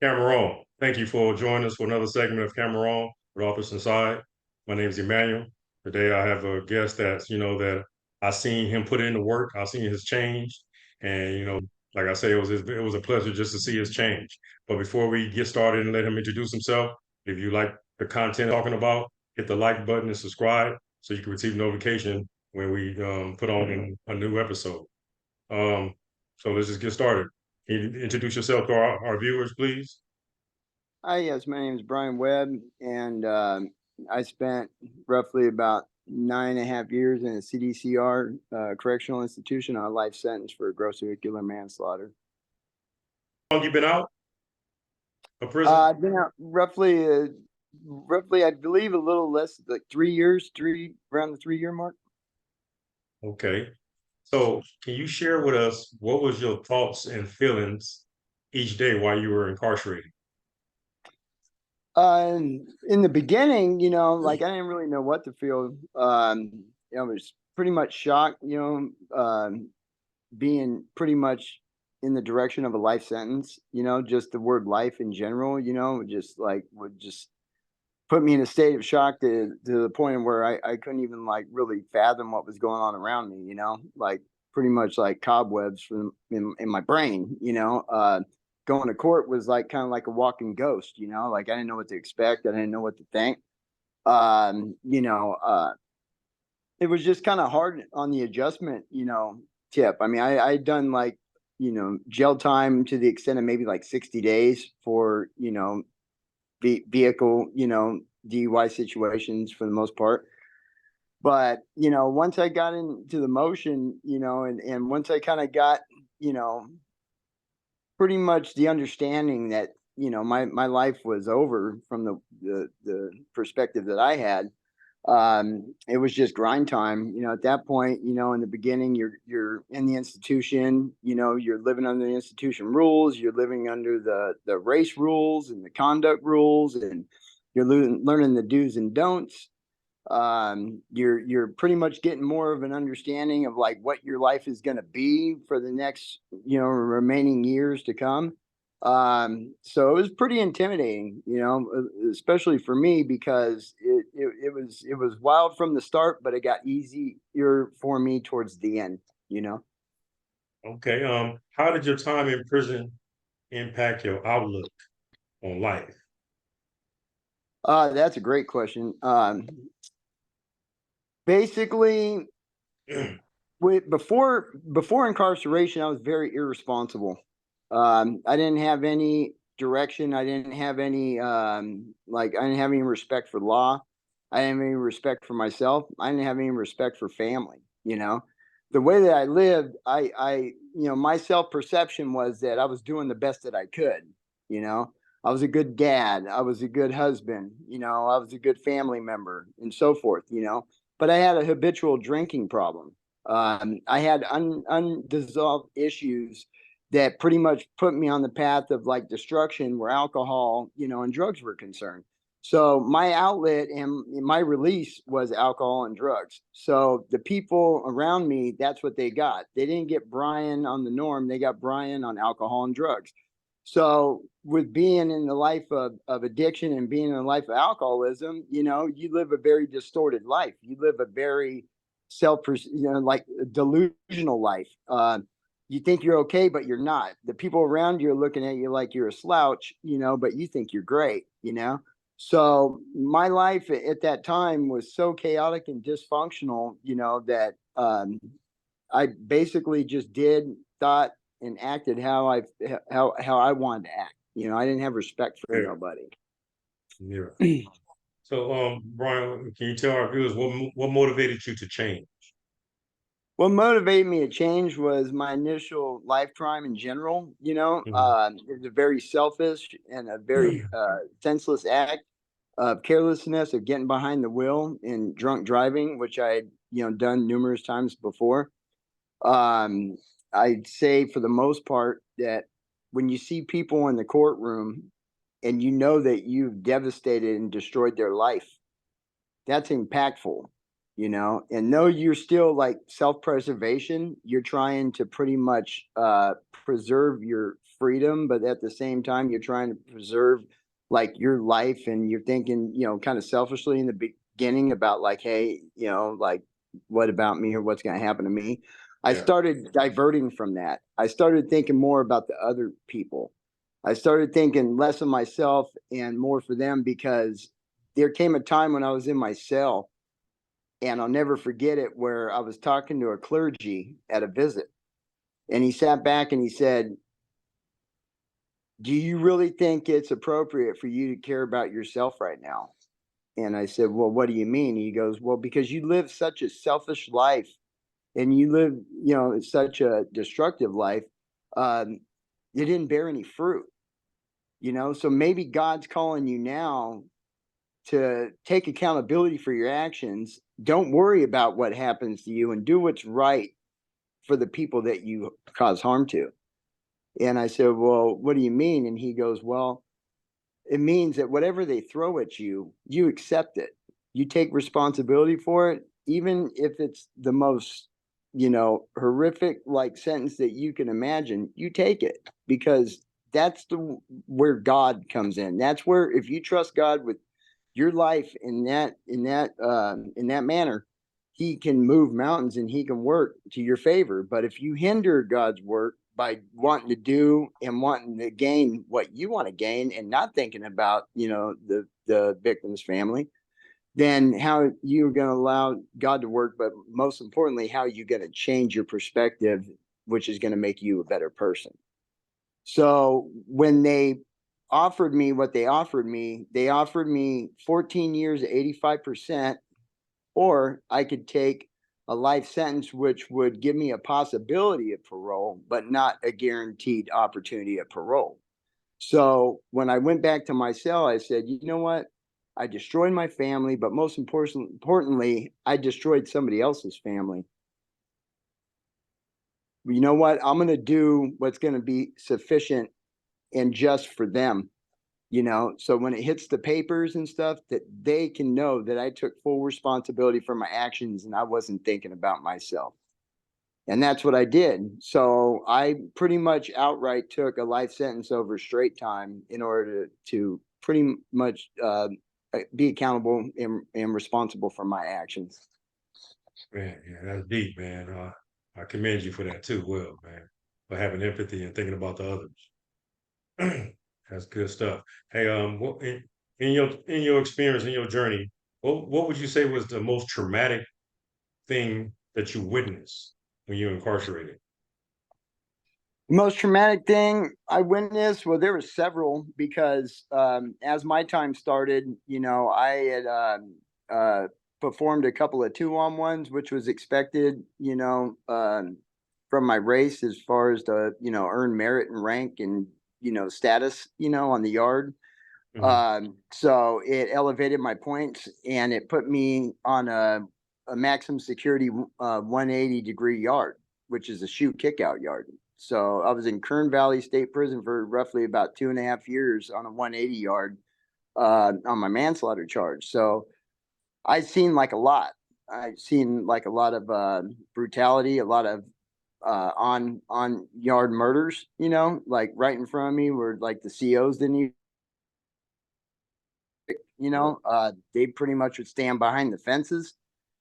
Cameron, thank you for joining us for another segment of Cameron with Authors Inside. My name is Emmanuel. Today I have a guest that I seen him put in the work. I seen his change, and like I say, it was a pleasure just to see his change. But before we get started and let him introduce himself, if you like the content talking about, hit the like button and subscribe so you can receive notification when we put on a new episode. Um, so let's just get started. Can you introduce yourself to our viewers, please? Hi, yes, my name is Brian Webb, and I spent roughly about 9.5 years in a CDCR correctional institution on a life sentence for gross vehicular manslaughter. How long you been out of prison? I've been out roughly, I believe, a little less, like 3 years, around the 3 year mark. Okay. So can you share with us what was your thoughts and feelings each day while you were incarcerated? In the beginning, like I didn't really know what to feel. I was pretty much shocked, being pretty much in the direction of a life sentence, just the word life in general, just like would just put me in a state of shock to the point where I couldn't even like really fathom what was going on around me, like pretty much like cobwebs in my brain, going to court was like kind of like a walking ghost, like I didn't know what to expect. I didn't know what to think. Um, you know, uh, it was just kind of hard on the adjustment, tip. I mean, I'd done like, jail time to the extent of maybe like 60 days for, vehicle, DUI situations for the most part. But, once I got into the motion, and once I kind of got, you know, pretty much the understanding that, my life was over from the perspective that I had, it was just grind time. At that point, in the beginning, you're in the institution, you're living under the institution rules, you're living under the race rules and the conduct rules, and you're learning the do's and don'ts. You're pretty much getting more of an understanding of like what your life is going to be for the next, remaining years to come. So it was pretty intimidating, especially for me because it was wild from the start, but it got easier for me towards the end. Okay. How did your time in prison impact your outlook on life? That's a great question. Basically, before incarceration, I was very irresponsible. I didn't have any direction. I didn't have any I didn't have any respect for law. I didn't have any respect for myself. I didn't have any respect for family. The way that I lived, my self perception was that I was doing the best that I could. You know, I was a good dad. I was a good husband. I was a good family member, and so forth. But I had a habitual drinking problem. I had undissolved issues that pretty much put me on the path of like destruction where alcohol, and drugs were concerned. So my outlet and my release was alcohol and drugs. So the people around me, that's what they got. They didn't get Brian on the norm. They got Brian on alcohol and drugs. So with being in the life of addiction and being in the life of alcoholism, you live a very distorted life. You live a very like delusional life. You think you're okay, but you're not. The people around you are looking at you like you're a slouch, but you think you're great. So my life at that time was so chaotic and dysfunctional, that I basically just thought, and acted how I wanted to act. I didn't have respect for Yeah. nobody. Yeah. So, Brian, can you tell our viewers what motivated you to change? What motivated me to change was my initial life crime in general. Mhm. It was a very selfish and a very senseless act of carelessness, of getting behind the wheel and drunk driving, which I had done numerous times before. Um, I'd say for the most part that when you see people in the courtroom and you know that you've devastated and destroyed their life, that's impactful. and though you're still like self-preservation, you're trying to pretty much preserve your freedom, but at the same time, you're trying to preserve like your life, and you're thinking, kind of selfishly in the beginning about like, hey, like what about me, or what's going to happen to me. I Yeah. started diverting from that. I started thinking more about the other people. I started thinking less of myself and more for them, because there came a time when I was in my cell, and I'll never forget it, where I was talking to a clergy at a visit, and he sat back and he said, "Do you really think it's appropriate for you to care about yourself right now?" And I said, "Well, what do you mean?" He goes, "Well, because you live such a selfish life, and you live, such a destructive life. You didn't bear any fruit, so maybe God's calling you now to take accountability for your actions. Don't worry about what happens to you, and do what's right for the people that you cause harm to." And I said, "Well, what do you mean?" And he goes, "Well, it means that whatever they throw at you, you accept it. You take responsibility for it, even if it's the most, horrific like sentence that you can imagine. You take it, because that's the where God comes in. That's where, if you trust God with your life in that manner, he can move mountains and he can work to your favor. But if you hinder God's work by wanting to do and wanting to gain what you want to gain, and not thinking about, the victim's family, then how you're going to allow God to work, but most importantly, how you're going to change your perspective, which is going to make you a better person. So when they offered me what they offered me 14 years, 85%, or I could take a life sentence, which would give me a possibility of parole, but not a guaranteed opportunity of parole. So when I went back to my cell, I said, you know what? I destroyed my family, but most importantly, I destroyed somebody else's family. You know what? I'm going to do what's going to be sufficient and just for them, so when it hits the papers and stuff, that they can know that I took full responsibility for my actions and I wasn't thinking about myself. And that's what I did. So I pretty much outright took a life sentence over straight time in order to pretty much be accountable and responsible for my actions. Man, yeah, that's deep, man. I commend you for that too, Will, man, for having empathy and thinking about the others. That's good stuff. Hey, what in your experience, in your journey, what would you say was the most traumatic thing that you witnessed when you're incarcerated? Most traumatic thing I witnessed, well, there were several, because as my time started, I had performed a couple of 2-on-1s, which was expected, from my race, as far as the, earn merit and rank and, status, on the yard. Mhm. So it elevated my points, and it put me on a maximum security 180-degree yard, which is a shoe kickout yard. So I was in Kern Valley State Prison for roughly about 2.5 years on a 180 yard on my manslaughter charge. So I've seen like a lot. I've seen like a lot of brutality, a lot of on yard murders. Like right in front of me, where like the COs didn't even, they pretty much would stand behind the fences,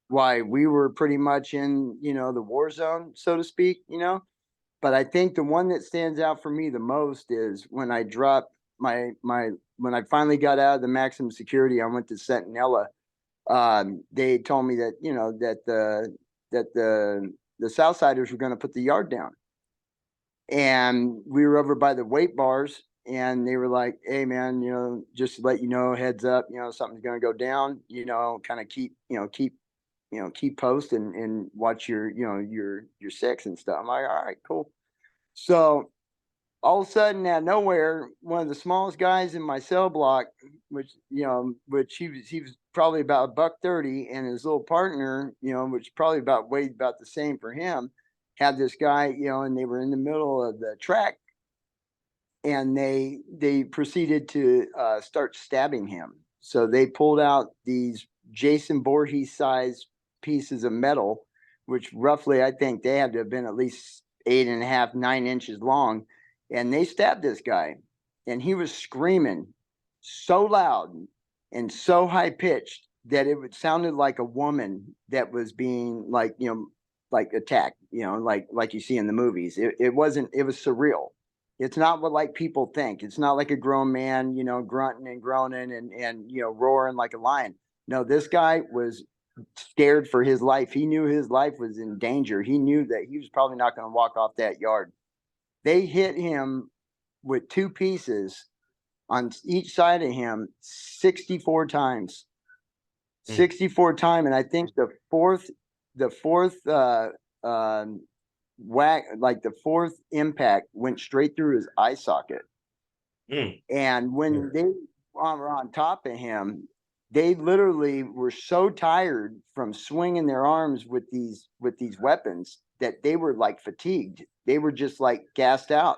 why we were pretty much in, the war zone, so to speak. But I think the one that stands out for me the most is when I dropped my when I finally got out of the maximum security, I went to Sentinella. They told me that, that the Southsiders were going to put the yard down, and we were over by the weight bars, and they were like, "Hey, man, just to let you know, heads up, something's going to go down. Kind of keep post and watch your six and stuff." I'm like, "All right, cool." So all of a sudden, out of nowhere, one of the smallest guys in my cell block, which he was probably about $130, and his little partner, which probably weighed about the same for him, had this guy, and they were in the middle of the track, and they proceeded to start stabbing him. So they pulled out these Jason Voorhees size pieces of metal, which roughly I think they had to have been at least 8.5, 9 inches long. And they stabbed this guy, and he was screaming so loud and so high pitched that it sounded like a woman that was being like, like attacked, like you see in the movies. It wasn't, it was surreal. It's not what like people think. It's not like a grown man, grunting and groaning and roaring like a lion. No, this guy was scared for his life. He knew his life was in danger. He knew that he was probably not going to walk off that yard. They hit him with two pieces on each side of him 64 times. 64 times. And I think the fourth whack, like the fourth impact went straight through his eye socket. And when they were on top of him, they literally were so tired from swinging their arms with these weapons that they were like fatigued. They were just like gassed out.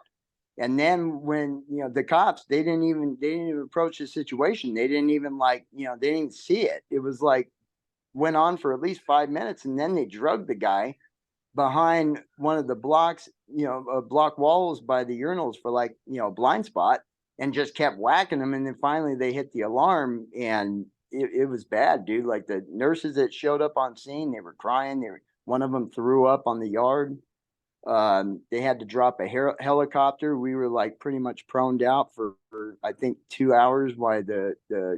And then when the cops, they didn't even approach the situation. They didn't even they didn't see it. It was like went on for at least 5 minutes, and then they drugged the guy behind one of the blocks, block walls by the urinals for like blind spot, and just kept whacking him. And then finally they hit the alarm, and it was bad, dude. Like the nurses that showed up on scene, they were crying. One of them threw up on the yard. They had to drop a helicopter. We were like pretty much proned out for I think 2 hours while the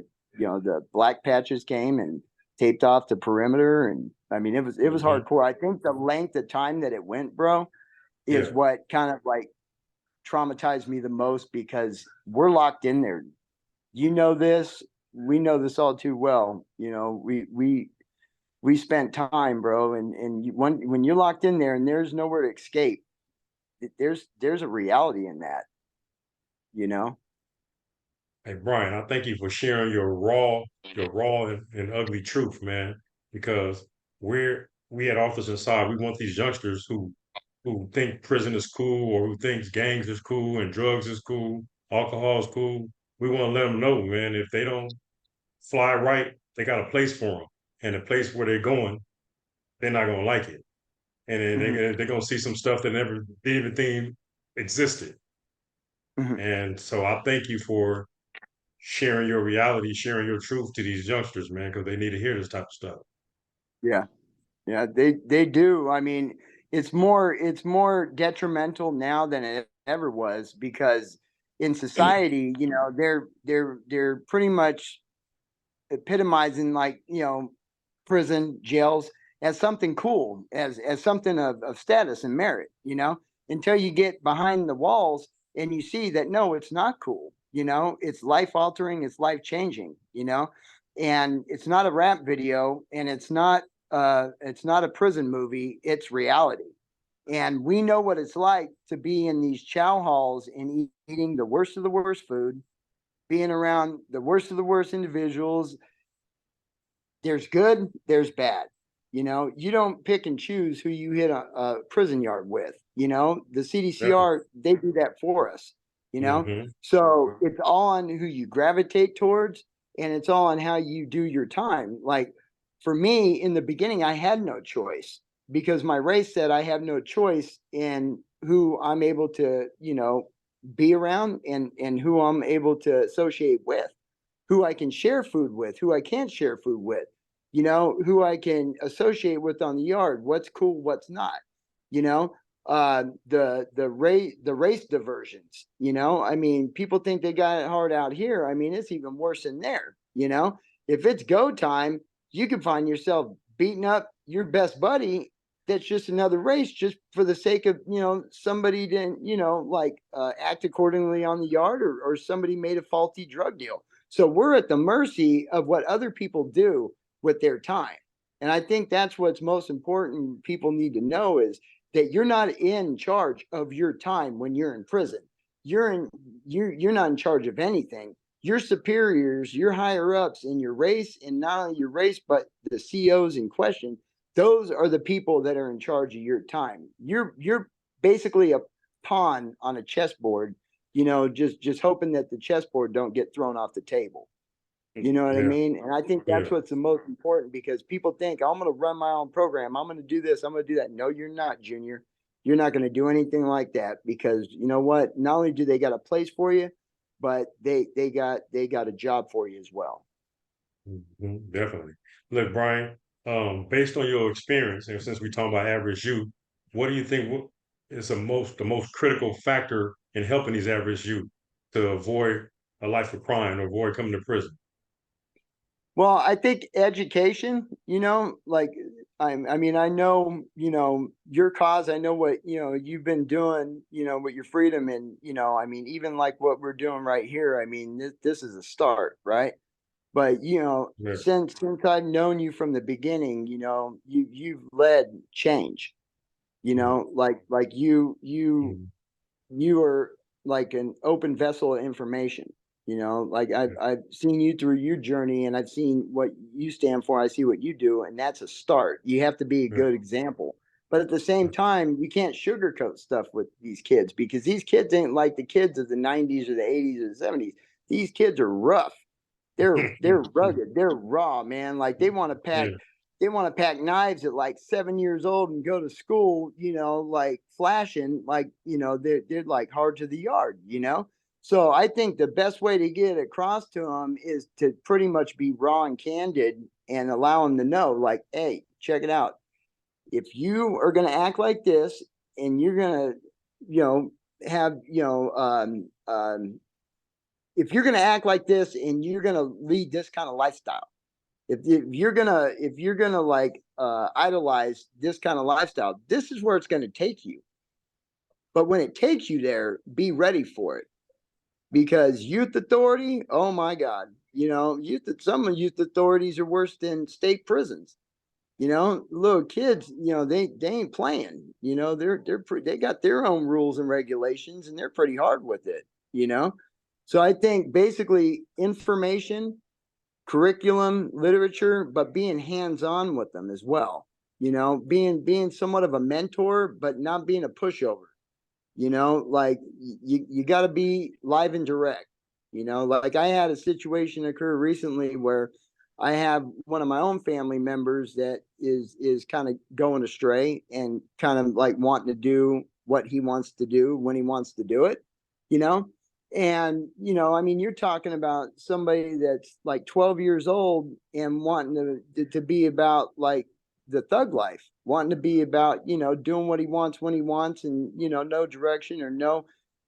black patches came and taped off the perimeter. And I mean, it was hardcore. I think the length of time that it went, bro, is what kind of like traumatized me the most, because we're locked in there. This, we know this all too well. We spent time, bro, and when you're locked in there and there's nowhere to escape, there's a reality in that, Hey Brian, I thank you for sharing your raw and ugly truth, man. Because we at Office Inside, we want these youngsters who think prison is cool, or who thinks gangs is cool and drugs is cool, alcohol is cool. We want to let them know, man, if they don't fly right, they got a place for them, and a place where they're going, they're not gonna like it, and then mm-hmm. they're gonna see some stuff that never didn't even think existed. Mm-hmm. And so I thank you for sharing your reality, sharing your truth to these youngsters, man, because they need to hear this type of stuff. Yeah. Yeah, they do. I mean, it's more detrimental now than it ever was, because in society, they're pretty much epitomizing like, prison, jails as something cool, as something of status and merit, until you get behind the walls and you see that no, it's not cool. It's life altering, it's life changing, and it's not a rap video, and it's not a prison movie, it's reality. And we know what it's like to be in these chow halls and eating the worst of the worst food, being around the worst of the worst individuals. There's good, there's bad. You don't pick and choose who you hit a prison yard with. The Definitely. CDCR, they do that for us. Hmm. So it's all on who you gravitate towards, and it's all on how you do your time. Like for me, in the beginning, I had no choice, because my race said I have no choice in who I'm able to, be around, and who I'm able to associate with, who I can share food with, who I can't share food with, who I can associate with on the yard, what's cool, what's not, you know, the race diversions, I mean, people think they got it hard out here. I mean, it's even worse in there, if it's go time, you can find yourself beating up your best buddy that's just another race, just for the sake of somebody didn't act accordingly on the yard, or somebody made a faulty drug deal. So we're at the mercy of what other people do with their time. And I think that's what's most important people need to know, is that you're not in charge of your time when you're in prison. You're not in charge of anything. Your superiors, your higher ups in your race, and not only your race, but the COs in question, those are the people that are in charge of your time. You're basically a pawn on a chessboard, just hoping that the chessboard don't get thrown off the table. You know what I Yeah, mean? And I think yeah. that's what's the most important, because people think, I'm going to run my own program. I'm going to do this. I'm going to do that. No, you're not, Junior. You're not going to do anything like that, because you know what? Not only do they got a place for you, but they got a job for you as well. Definitely. Look, Brian, based on your experience, and since we're talking about average youth, what do you think is the most critical factor in helping these average youth to avoid a life of crime or avoid coming to prison? Well, I think education, like I mean, I know, your cause. I know what, you've been doing, with your freedom. And, I mean, even like what we're doing right here, I mean, this is a start, right? But, Yeah. since I've known you from the beginning, you've led change, Mm, like mm, you are like an open vessel of information. Like yeah, I've seen you through your journey, and I've seen what you stand for. I see what you do, and that's a start. You have to be a yeah, good example. But at the same yeah. time, you can't sugarcoat stuff with these kids, because these kids ain't like the kids of the 90s or the 80s or the 70s. These kids are rough. They're rugged. They're raw, man. Like Yeah. they want to pack knives at like 7 years old and go to school, like flashing, like, they're like hard to the yard. So I think the best way to get across to them is to pretty much be raw and candid, and allow them to know, like, hey, check it out. If you are going to act like this, and you're going to, have, if you're going to act like this, and you're going to lead this kind of lifestyle, if you're gonna like idolize this kind of lifestyle, this is where it's going to take you. But when it takes you there, be ready for it, because youth authority, oh my God, some of youth authorities are worse than state prisons. Little kids, they ain't playing. They got their own rules and regulations, and they're pretty hard with it. You know, so I think basically information, curriculum, literature, but being hands-on with them as well. Being somewhat of a mentor, but not being a pushover. Like you got to be live and direct. Like I had a situation occur recently where I have one of my own family members that is kind of going astray, and kind of like wanting to do what he wants to do when he wants to do it. You know, and I mean, you're talking about somebody that's like 12 years old and wanting to be about like the thug life, wanting to be about, doing what he wants when he wants, and no direction, or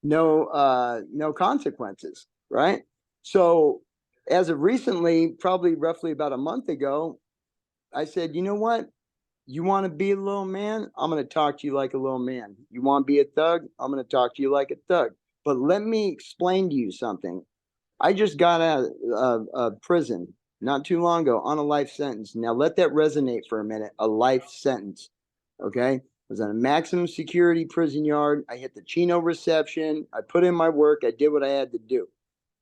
no consequences, right? So as of recently, probably roughly about a month ago, I said, you know what? You want to be a little man? I'm going to talk to you like a little man. You want to be a thug? I'm going to talk to you like a thug. But let me explain to you something. I just got out of prison not too long ago on a life sentence. Now let that resonate for a minute. A life sentence. Okay. I was on a maximum security prison yard. I hit the Chino reception. I put in my work. I did what I had to do.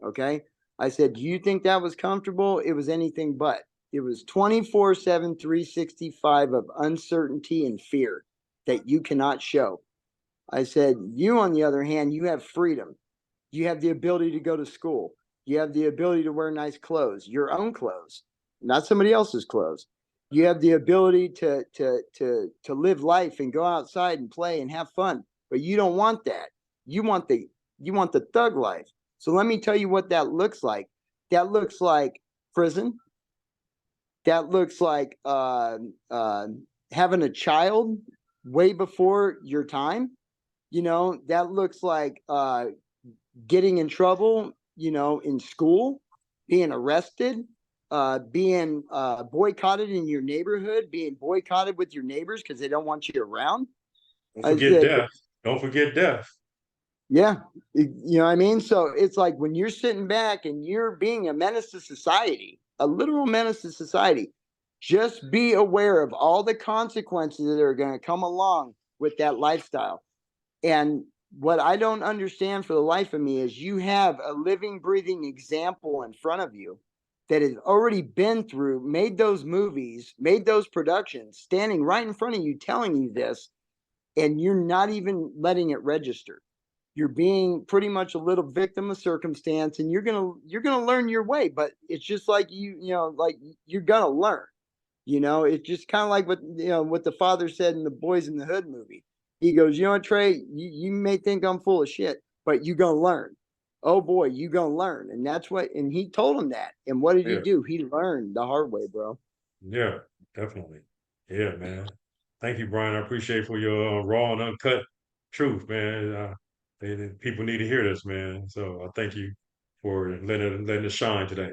Okay. I said, do you think that was comfortable? It was anything but. It was 24/7, 365 of uncertainty and fear that you cannot show. I said, you, on the other hand, you have freedom. You have the ability to go to school. You have the ability to wear nice clothes, your own clothes, not somebody else's clothes. You have the ability to live life and go outside and play and have fun. But you don't want that. You want the thug life. So let me tell you what that looks like. That looks like prison. That looks like having a child way before your time. That looks like getting in trouble, in school, being arrested, being boycotted in your neighborhood, being boycotted with your neighbors because they don't want you around. Don't I forget said, death. Don't forget death. yeah, you know what I mean? So it's like when you're sitting back and you're being a menace to society, a literal menace to society, just be aware of all the consequences that are going to come along with that lifestyle. And what I don't understand for the life of me is you have a living, breathing example in front of you that has already been through, made those movies, made those productions, standing right in front of you, telling you this, and you're not even letting it register. You're being pretty much a little victim of circumstance, and you're gonna learn your way. But it's just like like you're gonna learn. It's just kind of like what the father said in the Boys in the Hood movie. He goes, Trey, you may think I'm full of shit, but you gonna learn. Oh boy, you gonna learn. And that's what, and he told him that. And what did he Yeah, do? He learned the hard way, bro. yeah, definitely. Yeah, man. Thank you, Brian. I appreciate for your raw and uncut truth, man. People need to hear this, man. So I thank you for letting it shine today.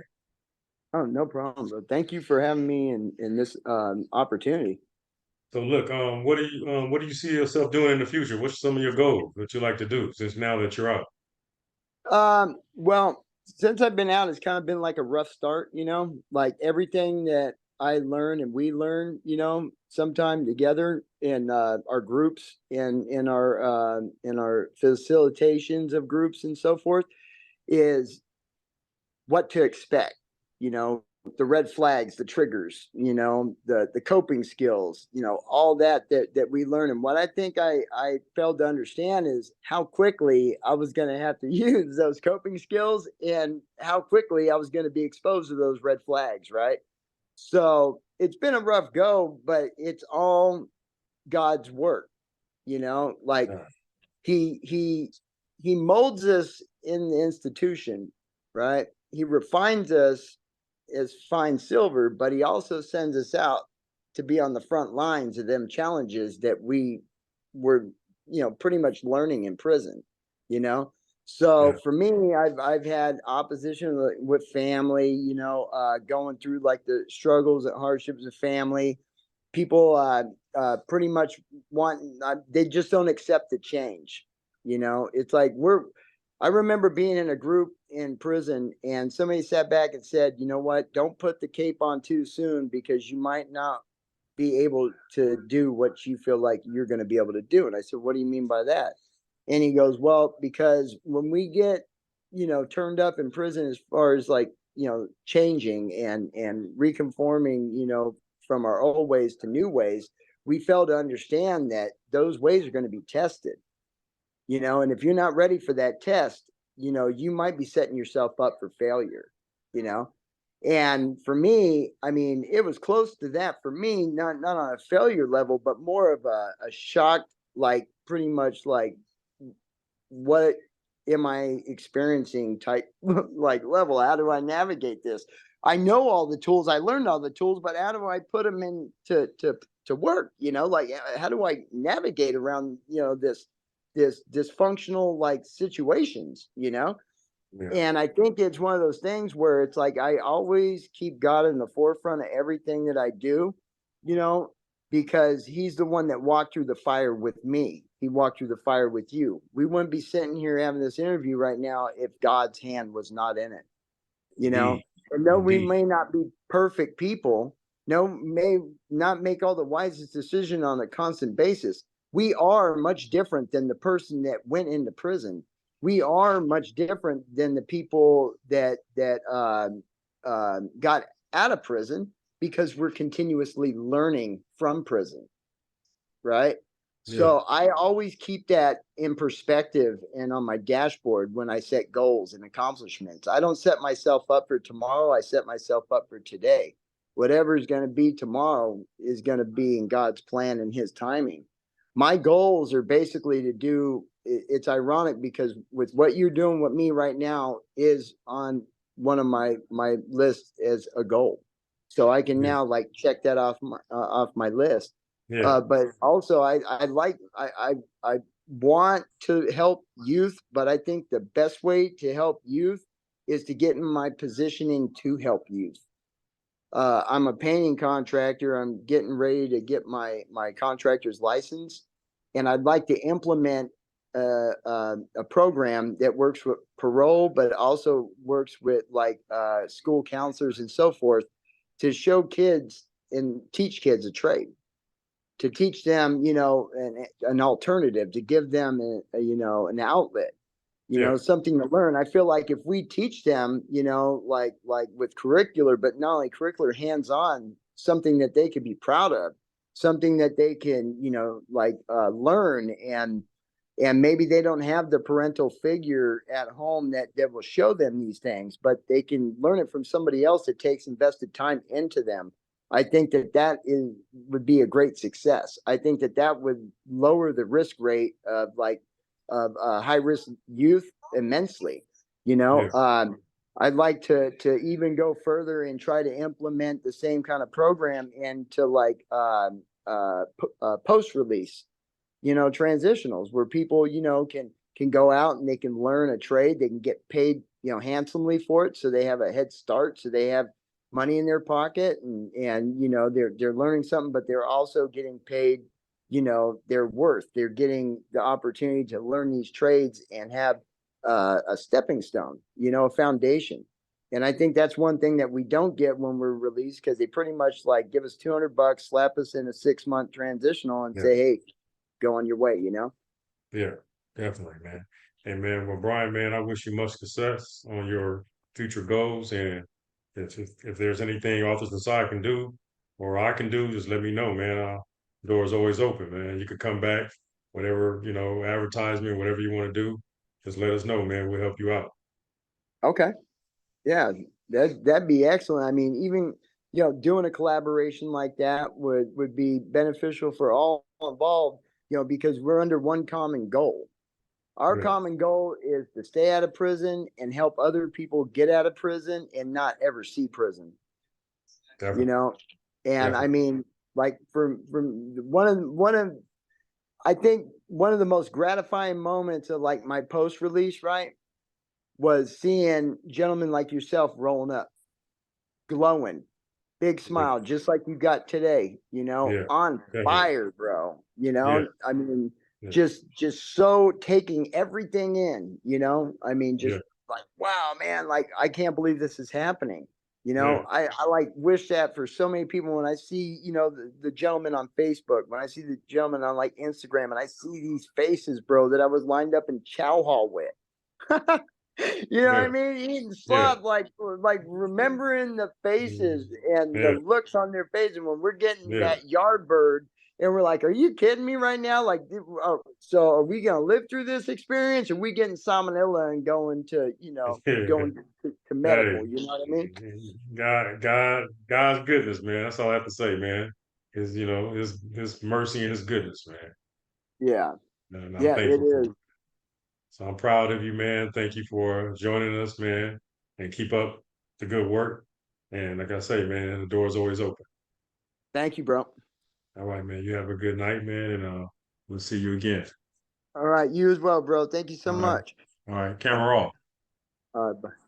Oh, no problem, bro. Thank you for having me in this opportunity. So look, what do you see yourself doing in the future? What's some of your goals that you like to do since now that you're out? Well, since I've been out, it's kind of been like a rough start, like everything that I learn and we learn, sometime together in our groups and in our facilitations of groups and so forth is what to expect, the red flags, the triggers, the coping skills, all that we learn. And what I think I failed to understand is how quickly I was going to have to use those coping skills and how quickly I was going to be exposed to those red flags, right? So it's been a rough go, but it's all God's work, like Yeah, he he molds us in the institution, right? He refines us as fine silver, but he also sends us out to be on the front lines of them challenges that we were, pretty much learning in prison, you know. So yeah, for me, I've had opposition with family, going through like the struggles and hardships of family. People pretty much want they just don't accept the change. It's like I remember being in a group in prison and somebody sat back and said, you know what, don't put the cape on too soon because you might not be able to do what you feel like you're going to be able to do. And I said, what do you mean by that? And he goes, well, because when we get, turned up in prison as far as like, changing and reconforming, from our old ways to new ways, we fail to understand that those ways are going to be tested, and if you're not ready for that test, you might be setting yourself up for failure, you know. And for me, I mean, it was close to that for me, not on a failure level, but more of a shock, like pretty much like what am I experiencing type like level. How do I navigate this? I know all the tools, I learned all the tools, but how do I put them in to work? Like how do I navigate around this dysfunctional like situations? yeah, And I think it's one of those things where it's like I always keep God in the forefront of everything that I do, you know, because he's the one that walked through the fire with me. He walked through the fire with you. We wouldn't be sitting here having this interview right now if God's hand was not in it, you know. indeed, And though we indeed. may not be perfect people, no, may not make all the wisest decision on a constant basis, we are much different than the person that went into prison. We are much different than the people that got out of prison because we're continuously learning from prison, right? Yeah, So I always keep that in perspective and on my dashboard when I set goals and accomplishments. I don't set myself up for tomorrow. I set myself up for today. Whatever is going to be tomorrow is going to be in God's plan and his timing. My goals are basically to do it's ironic because with what you're doing with me right now is on one of my lists as a goal. So I can yeah, now like check that off my list. yeah, But also, I want to help youth, but I think the best way to help youth is to get in my positioning to help youth. I'm a painting contractor. I'm getting ready to get my contractor's license, and I'd like to implement a program that works with parole, but also works with like school counselors and so forth to show kids and teach kids a trade, to teach them, an alternative, to give them, an outlet, yeah, something to learn. I feel like if we teach them, like with curricular, but not only curricular, hands on, something that they could be proud of, something that they can, like learn and maybe they don't have the parental figure at home that will show them these things, but they can learn it from somebody else that takes invested time into them. I think that would be a great success. I think that would lower the risk rate of high risk youth immensely. You know, Yeah. I'd like to even go further and try to implement the same kind of program into post release, transitionals where people, can go out and they can learn a trade. They can get paid, handsomely for it. So they have a head start. So they have money in their pocket and, they're learning something, but they're also getting paid, their worth. They're getting the opportunity to learn these trades and have a stepping stone, a foundation. And I think that's one thing that we don't get when we're released, because they pretty much give us $200, slap us in a 6-month transitional and Yeah. say, hey, go on your way, Yeah, definitely, man. Hey, man, well, Brian, man, I wish you much success on your future goals. And if there's anything Authors Inside can do or I can do, just let me know, man. Door's always open, man. You could come back, whatever, advertisement, whatever you want to do, just let us know, man. We'll help you out. Okay. Yeah, that'd be excellent. I mean, even, doing a collaboration like that would be beneficial for all involved, because we're under one common goal. Our Yeah, common goal is to stay out of prison and help other people get out of prison and not ever see prison, you definitely, know? And I definitely. mean, from I think one of the most gratifying moments of my post release, right, was seeing gentlemen like yourself rolling up, glowing, big Yeah, smile, just like you got today, yeah, on definitely. fire, bro. Yeah, I mean, yeah, just so taking everything in, I mean, just yeah, like, wow, man, like I can't believe this is happening. yeah, I wish that for so many people. When I see, the gentleman on Facebook, when I see the gentleman on Instagram, and I see these faces, bro, that I was lined up in chow hall with. You know what I yeah, mean? Eating yeah, slop, remembering the mm, faces and the yeah, looks on their faces when we're getting yeah, that yard bird, and we're like, "Are you kidding me right now? So are we gonna live through this experience? Or are we getting salmonella and going to, yeah. going to Hey, medical? You know what I mean? God's goodness, man. That's all I have to say, man. His mercy and his goodness, man. Yeah, And I'm yeah, it thankful for is. it. So I'm proud of you, man. Thank you for joining us, man. And keep up the good work. And like I say, man, the door's always open. Thank you, bro. All right, man. You have a good night, man, and we'll see you again. All right, you as well, bro. Thank you so All right. much. All right. All right, Camera off. all right, bye.